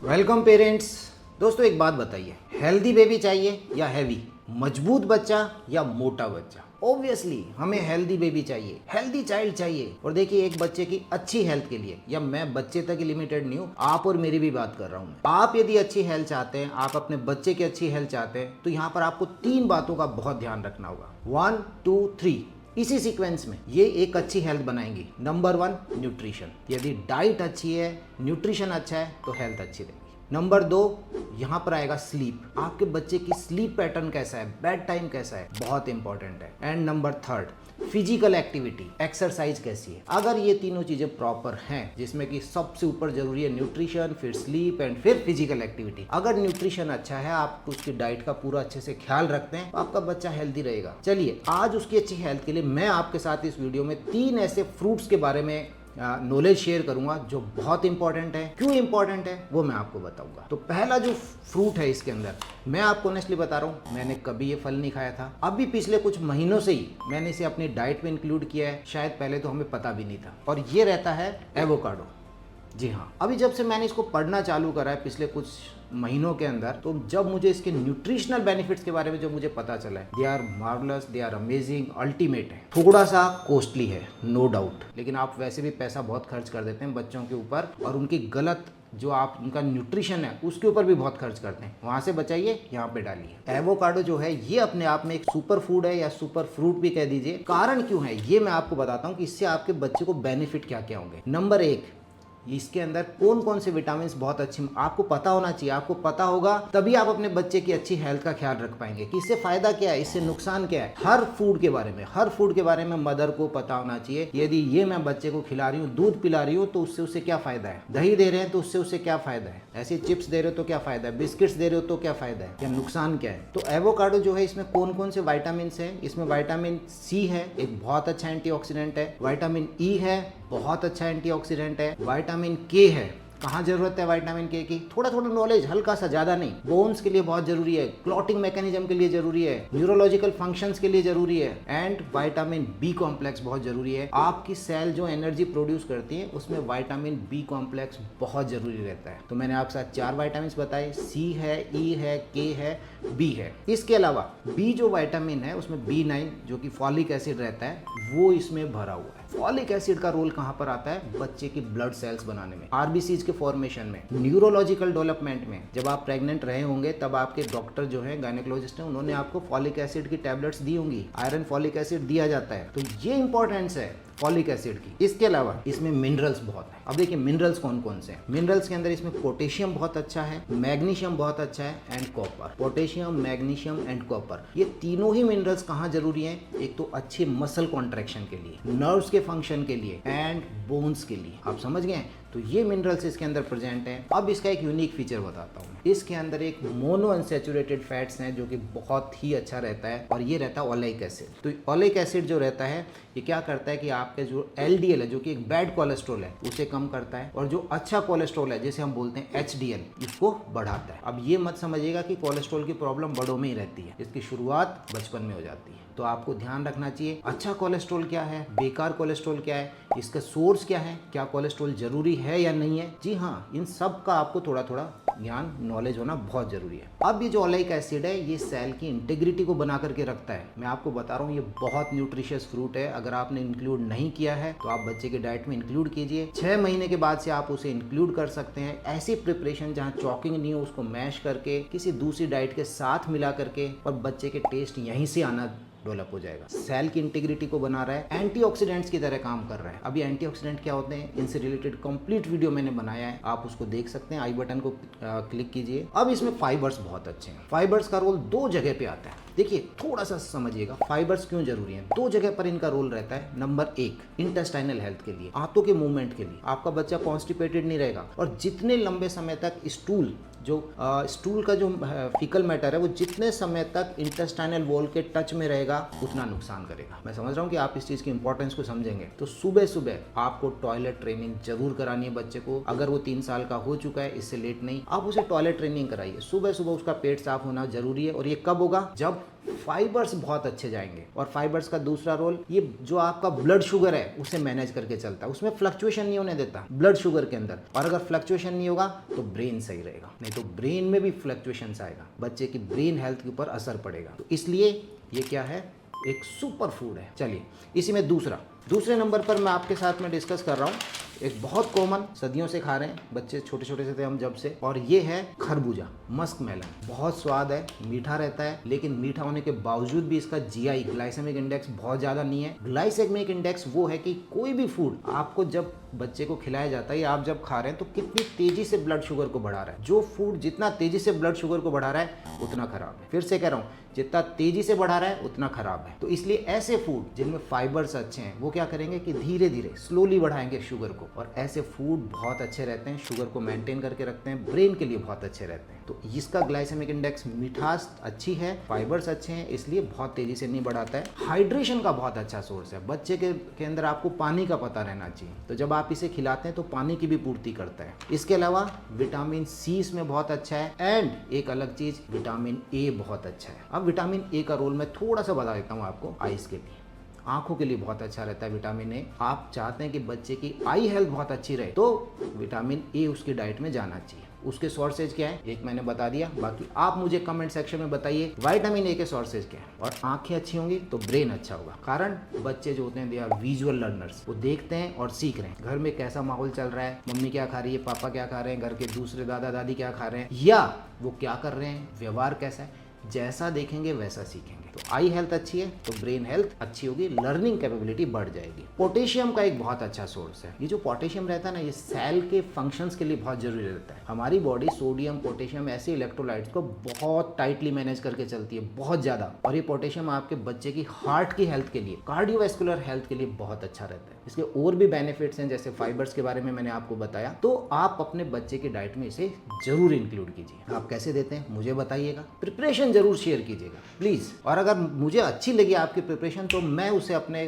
Welcome parents. दोस्तों एक बात बताइए, हेल्दी बेबी चाहिए या हैवी, मजबूत बच्चा या मोटा बच्चा? ऑब्वियसली हमें हेल्दी बेबी चाहिए, हेल्दी चाइल्ड चाहिए। और देखिए, एक बच्चे की अच्छी हेल्थ के लिए, या मैं बच्चे तक ही लिमिटेड नहीं हूँ, आप और मेरी भी बात कर रहा हूँ। आप यदि अच्छी हेल्थ चाहते हैं, आप अपने बच्चे की अच्छी हेल्थ चाहते हैं, तो यहाँ पर आपको 3 बातों का बहुत ध्यान रखना होगा। 1 2 3 इसी सीक्वेंस में ये एक अच्छी हेल्थ बनाएंगी। Number 1, nutrition. यदि डाइट अच्छी है, न्यूट्रिशन अच्छा है, तो हेल्थ अच्छी रहेगी। नंबर 2, यहाँ पर आएगा स्लीप। आपके बच्चे की स्लीप पैटर्न कैसा है, बेड टाइम कैसा है, बहुत इंपॉर्टेंट है। And number 3, physical activity, exercise कैसी है। अगर ये तीनों चीजें प्रॉपर हैं, जिसमें कि सबसे ऊपर जरूरी है न्यूट्रिशन, फिर स्लीप एंड फिर फिजिकल एक्टिविटी। अगर न्यूट्रिशन अच्छा है, आप उसकी डाइट का पूरा अच्छे से ख्याल रखते हैं, तो आपका बच्चा हेल्दी रहेगा। चलिए, आज उसकी अच्छी हेल्थ के लिए मैं आपके साथ इस वीडियो में 3 ऐसे फ्रूट्स के बारे में नॉलेज शेयर करूंगा जो बहुत इंपॉर्टेंट है। क्यों इंपॉर्टेंट है वो मैं आपको बताऊंगा। तो पहला जो फ्रूट है इसके अंदर, मैं आपको ऑनेस्टली बता रहा हूँ, मैंने कभी ये फल नहीं खाया था। अभी पिछले कुछ महीनों से ही मैंने इसे अपनी डाइट में इंक्लूड किया है। शायद पहले तो हमें पता भी नहीं था। और ये रहता है एवोकाडो। जी हाँ, अभी जब से मैंने इसको पढ़ना चालू करा है पिछले कुछ महीनों के अंदर, तो जब मुझे इसके न्यूट्रिशनल बेनिफिट्स के बारे में जब मुझे पता चला है, they are marvellous, they are amazing, ultimate है। थोड़ा सा कॉस्टली है, नो डाउट, लेकिन आप वैसे भी पैसा बहुत खर्च कर देते हैं बच्चों के ऊपर, और उनकी गलत जो आप उनका न्यूट्रिशन है उसके ऊपर भी बहुत खर्च करते हैं। वहां से बचाइए, यहाँ पे डालिए। एवोकाडो जो है ये अपने आप में एक सुपर फूड है, या सुपर फ्रूट भी कह दीजिए। कारण क्यों है ये मैं आपको बताता हूँ कि इससे आपके बच्चे को बेनिफिट क्या क्या होंगे। नंबर 1, इसके अंदर कौन कौन से विटामिन बहुत अच्छे आपको पता होना चाहिए। आपको पता होगा तभी आप अपने बच्चे की अच्छी हेल्थ का ख्याल रख पाएंगे कि इससे फायदा क्या है, इससे नुकसान क्या है। हर फूड के बारे में मदर को पता होना चाहिए। यदि ये मैं बच्चे को खिला रही हूँ, दूध पिला रही हूँ, तो उससे क्या फायदा है। दही दे रहे हैं तो उससे क्या फायदा है। ऐसे चिप्स दे रहे हो तो क्या फायदा है। बिस्किट्स दे रहे हो तो क्या फायदा है, या नुकसान क्या है। तो एवोकाडो जो है, इसमें कौन कौन से विटामिन है। इसमें विटामिन सी है, एक बहुत अच्छा एंटीऑक्सीडेंट है। विटामिन ई है, बहुत अच्छा एंटीऑक्सीडेंट है। विटामिन के है, कहाँ जरूरत है विटामिन के की, थोड़ा थोड़ा नॉलेज, हल्का सा, ज्यादा नहीं। बोन्स के लिए बहुत जरूरी है, क्लॉटिंग मैकेनिज्म के लिए जरूरी है, न्यूरोलॉजिकल फंक्शंस के लिए जरूरी है। एंड विटामिन बी कॉम्प्लेक्स बहुत जरूरी है। आपकी सेल जो एनर्जी प्रोड्यूस करती है उसमें विटामिन बी कॉम्प्लेक्स बहुत जरूरी रहता है। तो मैंने आपके साथ 4 विटामिन बताए, सी है, ई है, के है, बी है। इसके अलावा बी जो विटामिन है उसमें B9 जो कि फॉलिक एसिड रहता है, वो इसमें भरा हुआ है। फॉलिक एसिड का रोल कहाँ पर आता है, बच्चे की ब्लड सेल्स बनाने में, आरबीसीज के फॉर्मेशन में, न्यूरोलॉजिकल डेवलपमेंट में। जब आप प्रेग्नेंट रहे होंगे तब आपके डॉक्टर जो है, गायनेकोलॉजिस्ट हैं, उन्होंने आपको फॉलिक एसिड की टैबलेट्स दी होंगी। आयरन फॉलिक एसिड दिया जाता है, तो ये इंपॉर्टेंस है फॉलिक एसिड की। इसके अलावा इसमें मिनरल्स बहुत है। अब देखिए मिनरल्स कौन कौन से हैं। मिनरल्स के अंदर इसमें पोटेशियम बहुत अच्छा है, मैग्नीशियम बहुत अच्छा है, and copper. Potassium, magnesium and copper, ये तीनों ही मिनरल्स कहाँ जरूरी हैं। एक तो अच्छे मसल कॉन्ट्रैक्शन के लिए, नर्व्स के फंक्शन के लिए, एंड बोन्स के लिए। आप समझ गए। तो ये मिनरल्स इसके अंदर प्रेजेंट हैं। अब इसका एक यूनिक फीचर बताता हूँ। इसके अंदर एक मोनो अनसैचुरेटेड फैट्स हैं जो कि बहुत ही अच्छा रहता है, और ये रहता है ओलेइक एसिड। तो ओलेइक एसिड जो रहता है, ये क्या करता है कि आपके जो LDL है, जो कि एक बैड कोलेस्ट्रॉल है, उसे कम करता है, और जो अच्छा कोलेस्ट्रॉल है, जिसे हम बोलते हैं HDL, इसको बढ़ाता है। अब ये मत समझिएगा कि कोलेस्ट्रॉल की प्रॉब्लम बड़ों में ही रहती है, इसकी शुरुआत बचपन में हो जाती है। तो आपको ध्यान रखना चाहिए अच्छा कोलेस्ट्रॉल क्या है, बेकार कोलेस्ट्रॉल क्या है, इसका सोर्स क्या है, क्या कोलेस्ट्रॉल जरूरी है या नहीं है। जी हाँ, इन सब का आपको थोड़ा थोड़ा ज्ञान, नॉलेज होना बहुत जरूरी है। अब ये जो ओलेइक एसिड है, ये सेल की इंटीग्रिटी को बना करके रखता है। मैं आपको बता रहा हूँ, ये बहुत न्यूट्रिशियस फ्रूट है। अगर आपने इंक्लूड नहीं किया है तो आप बच्चे के डाइट में इंक्लूड कीजिए। 6 महीने के बाद से आप उसे इंक्लूड कर सकते हैं। ऐसी प्रिपरेशन जहाँ चॉकिंग नहीं हो, उसको मैश करके किसी दूसरी डाइट के साथ मिला करके, और बच्चे के टेस्ट यहीं से आना डेवलप हो जाएगा। सेल की इंटीग्रिटी को बना रहा है, एंटीऑक्सीडेंट्स की तरह काम कर रहा है। अभी एंटीऑक्सीडेंट क्या होते हैं, इनसे रिलेटेड कंप्लीट वीडियो मैंने बनाया है, आप उसको देख सकते हैं। आई बटन को क्लिक कीजिए। अब इसमें फाइबर्स बहुत अच्छे हैं। फाइबर्स का रोल 2 जगह पे आता है। देखिए थोड़ा सा समझिएगा फाइबर्स क्यों जरूरी है। 2 जगह पर इनका रोल रहता है। नंबर 1, इंटेस्टाइनल हेल्थ के लिए, आंतों के मूवमेंट के लिए। आपका बच्चा कॉन्स्टिपेटेड नहीं रहेगा, और जितने लंबे समय तक स्टूल का जो फीकल मैटर है, वो जितने समय तक इंटेस्टाइनल वॉल के टच में रहेगा उतना नुकसान करेगा। मैं समझ रहा हूँ कि आप इस चीज की इंपॉर्टेंस को समझेंगे। तो सुबह सुबह आपको टॉयलेट ट्रेनिंग जरूर करानी है बच्चे को। अगर वो 3 साल का हो चुका है, इससे लेट नहीं, आप उसे टॉयलेट ट्रेनिंग कराइए। सुबह सुबह उसका पेट साफ होना जरूरी है। और ये कब होगा, जब फाइबर्स बहुत अच्छे जाएंगे। और फाइबर्स का दूसरा रोल, ये जो आपका ब्लड शुगर है उसे मैनेज करके चलता है, उसमें फ्लक्चुएशन नहीं होने देता ब्लड शुगर के अंदर। और अगर फ्लक्चुएशन नहीं होगा तो ब्रेन सही रहेगा, नहीं तो ब्रेन में भी फ्लक्चुएशन आएगा, बच्चे की ब्रेन हेल्थ के ऊपर असर पड़ेगा। तो इसलिए ये क्या है, एक सुपर फूड है। चलिए इसी में दूसरे नंबर पर मैं आपके साथ में डिस्कस कर रहा हूँ, एक बहुत कॉमन, सदियों से खा रहे हैं बच्चे, छोटे छोटे से थे हम जब से, और ये है खरबूजा, मस्क मेलन। बहुत स्वाद है, मीठा रहता है, लेकिन मीठा होने के बावजूद भी इसका जीआई ग्लाइसेमिक इंडेक्स बहुत ज़्यादा नहीं है। ग्लाइसेमिक इंडेक्स वो है कि कोई भी फूड आपको जब बच्चे को खिलाया जाता है या आप जब खा रहे हैं तो कितनी तेजी से ब्लड शुगर को बढ़ा रहा है। जो फूड जितना तेजी से ब्लड शुगर को बढ़ा रहा है उतना खराब है। फिर से कह रहा हूँ, जितना तेजी से बढ़ा रहा है उतना खराब है। तो इसलिए ऐसे फूड जिनमें फाइबर्स अच्छे हैं वो क्या करेंगे कि धीरे धीरे स्लोली बढ़ाएंगे शुगर को, और ऐसे फूड बहुत अच्छे रहते हैं, शुगर को मेंटेन करके रखते हैं, ब्रेन के लिए बहुत अच्छे रहते हैं। तो इसका ग्लाइसेमिक इंडेक्स, मिठास अच्छी है, फाइबर्स अच्छे हैं, इसलिए बहुत तेजी से नहीं बढ़ाता है। हाइड्रेशन का बहुत अच्छा सोर्स है। बच्चे के अंदर आपको पानी का पता रहना चाहिए, तो जब आप इसे खिलाते हैं तो पानी की भी पूर्ति करता है। इसके अलावा विटामिन सी इसमें बहुत अच्छा है, एंड एक अलग चीज विटामिन ए बहुत अच्छा है। अब विटामिन ए का रोल मैं थोड़ा सा बता देता हूँ आपको। आइज के लिए, आंखों के लिए बहुत अच्छा रहता है विटामिन ए। आप चाहते हैं कि बच्चे की आई हेल्थ बहुत अच्छी रहे तो विटामिन ए उसकी डाइट में जाना चाहिए। उसके सोर्सेज क्या है, एक मैंने बता दिया, बाकी आप मुझे कमेंट सेक्शन में बताइए विटामिन ए के सोर्सेज क्या है। और आंखें अच्छी होंगी तो ब्रेन अच्छा होगा, कारण बच्चे जो होते हैं दे आर विजुअल लर्नर्स, वो देखते हैं और सीख रहे हैं। घर में कैसा माहौल चल रहा है, मम्मी क्या खा रही है, पापा क्या खा रहे हैं, घर के दूसरे दादा दादी क्या खा रहे हैं, या वो क्या कर रहे हैं, व्यवहार कैसा है, जैसा देखेंगे वैसा सीखेंगे। तो आई हेल्थ अच्छी है तो ब्रेन हेल्थ अच्छी होगी, लर्निंग कैपेबिलिटी बढ़ जाएगी। पोटेशियम का एक बहुत अच्छा सोर्स है। ये जो पोटेशियम रहता है ना, ये सेल के फंक्शंस के लिए बहुत जरूरी रहता है। हमारी बॉडी सोडियम, पोटेशियम ऐसे इलेक्ट्रोलाइट्स को बहुत टाइटली मैनेज करके चलती है, बहुत ज्यादा। और ये पोटेशियम आपके बच्चे की हार्ट की हेल्थ के लिए, कार्डियोवैस्कुलर हेल्थ के लिए बहुत अच्छा रहता है। इसके और भी बेनिफिट्स हैं, जैसे फाइबर्स के बारे में मैंने आपको बताया। तो आप अपने बच्चे की डाइट में इसे जरूर इंक्लूड कीजिए। आप कैसे देते हैं मुझे बताइएगा, प्रिपरेशन जरूर शेयर कीजिएगा प्लीज। और अगर मुझे अच्छी लगी आपकी प्रिपरेशन तो मैं उसे अपने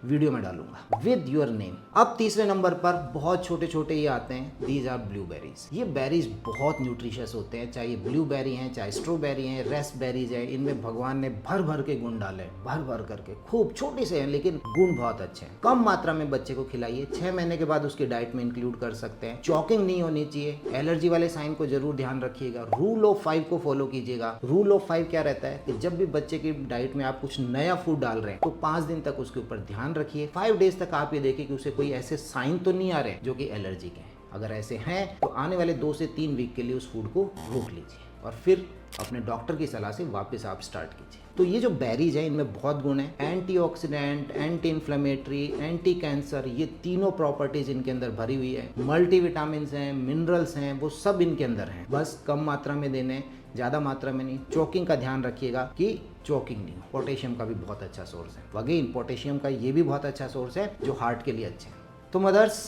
वीडियो में डालूंगा विद योर नेम। अब तीसरे नंबर पर बहुत छोटे छोटे ये आते हैं, दीज आर ब्लूबेरीज। ये बेरीज बहुत न्यूट्रिशियस होते हैं, चाहे ब्लूबेरी हैं, चाहे स्ट्रॉबेरी हैं, रेस्पबेरीज है। इनमें भगवान ने भर भर के गुण डाले, भर भर करके, खूब छोटे से हैं लेकिन गुण बहुत अच्छे हैं। कम मात्रा में बच्चे को खिलाइए, 6 महीने के बाद उसकी डाइट में इंक्लूड कर सकते हैं। चॉकिंग नहीं होनी चाहिए, एलर्जी वाले साइन को जरूर ध्यान रखिएगा। रूल ऑफ 5 को फॉलो कीजिएगा। रूल ऑफ 5 क्या रहता है कि जब भी बच्चे की डाइट में आप कुछ नया फूड डाल रहे हैं तो 5 दिन तक उसके ऊपर ध्यान रखिए। 5 डेज तक आप ये देखिए कि उसे कोई ऐसे साइन तो नहीं आ रहे जो कि एलर्जी के हैं। अगर ऐसे हैं तो आने वाले 2 से 3 वीक के लिए उस फूड को रोक लीजिए और फिर अपने डॉक्टर की सलाह से वापस आप स्टार्ट कीजिए। तो ये जो बेरीज है इनमें बहुत गुण है, antioxidant, anti inflammatory, anti cancer, ये तीनों प्रॉपर्टीज इनके अंदर भरी हुई है। मल्टीविटामिन्स हैं, मिनरल्स हैं, वो सब इनके अंदर हैं। बस कम मात्रा में देने, ज़्यादा मात्रा में नहीं। चॉकिंग का ध्यान रखिएगा कि चॉकिंग नहीं हो। पोटेशियम का भी बहुत अच्छा सोर्स है। अगेन पोटेशियम का ये भी बहुत अच्छा सोर्स है जो हार्ट के लिए अच्छे हैं। तो मदर्स,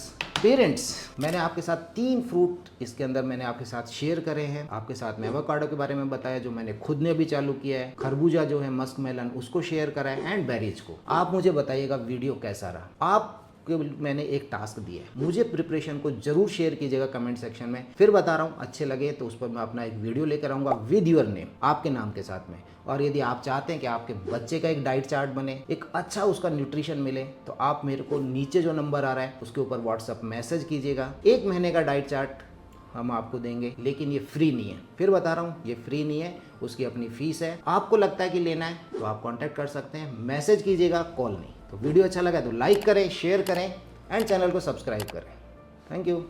पेरेंट्स, मैंने आपके साथ 3 फ्रूट इसके अंदर मैंने आपके साथ शेयर करे हैं। आपके साथ में एवोकाडो के बारे में बताया जो मैंने खुद ने भी चालू किया है, खरबूजा जो है मस्क मेलन उसको शेयर करा है, एंड बेरीज को। आप मुझे बताइएगा वीडियो कैसा रहा। आप मैंने एक टास्क दिया है, मुझे प्रिपरेशन को जरूर शेयर कीजिएगा कमेंट सेक्शन में। फिर बता रहा हूँ, अच्छे लगे तो उस पर मैं अपना एक वीडियो लेकर आऊँगा विद योर नेम, आपके नाम के साथ में। और यदि आप चाहते हैं कि आपके बच्चे का एक डाइट चार्ट बने, एक अच्छा उसका न्यूट्रिशन मिले, तो आप मेरे को नीचे जो नंबर आ रहा है उसके ऊपर व्हाट्सअप मैसेज कीजिएगा। 1 महीने का डाइट चार्ट हम आपको देंगे, लेकिन ये फ्री नहीं है। फिर बता रहा हूँ, ये फ्री नहीं है, उसकी अपनी फीस है। आपको लगता है कि लेना है तो आप कांटेक्ट कर सकते हैं, मैसेज कीजिएगा, कॉल नहीं। तो वीडियो अच्छा लगा तो लाइक करें, शेयर करें एंड चैनल को सब्सक्राइब करें। Thank you.